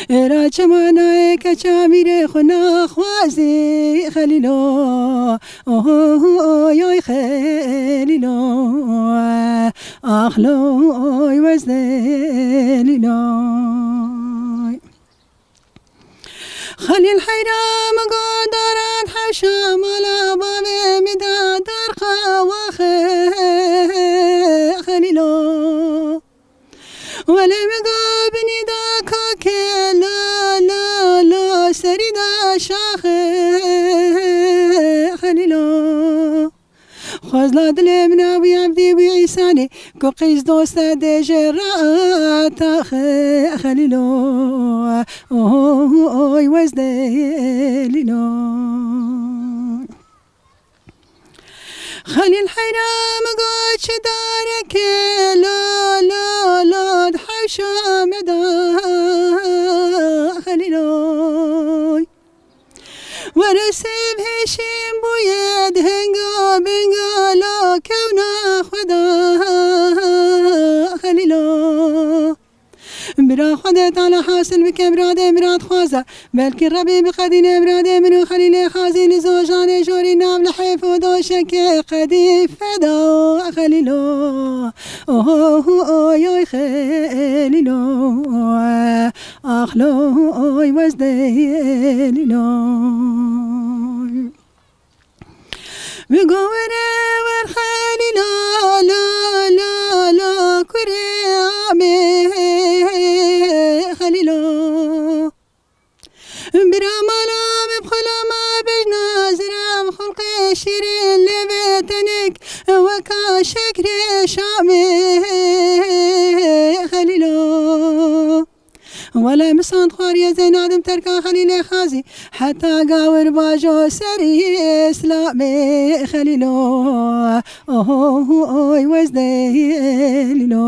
راج منای کچامیر خنا خوازی خلیلو اوی خلیلو اخلوی وزدلیلو خلیل حیرام قدرت حشام على باب مداد درخ خلیلو ولم قابني ذاك لا لا لا سريدا شاخ خليلو خزلا دل من ابي عبدي بعيساني كقيس دوست دجرات خليلو اوي وزدليلو خليل حرام قوش دارك لا لا لا حشام دا خليلوي ورسم هشيم بويد هنقا بنقا لا كونا خدا خليلو برا خدت على حاصل بكم براد مراد خوازة بلكي ربي بقدين براد منو خليل خازين زوجان جوري نام لحيف ودوشك قدي فدا خليلو اوي خليلو اخلوي وزدليلو بقونا ورخليلو لا لا لا كريامي خليلو برامانا ببخلا ما بجنا زرام خلقي شيرين لبيتنك وكا شكري شامي خليلو ولا مسان خوار يا زين عدم تركا خليل خازي حتى قاور باجو سري اسلامي خليلو اوي وزدليلو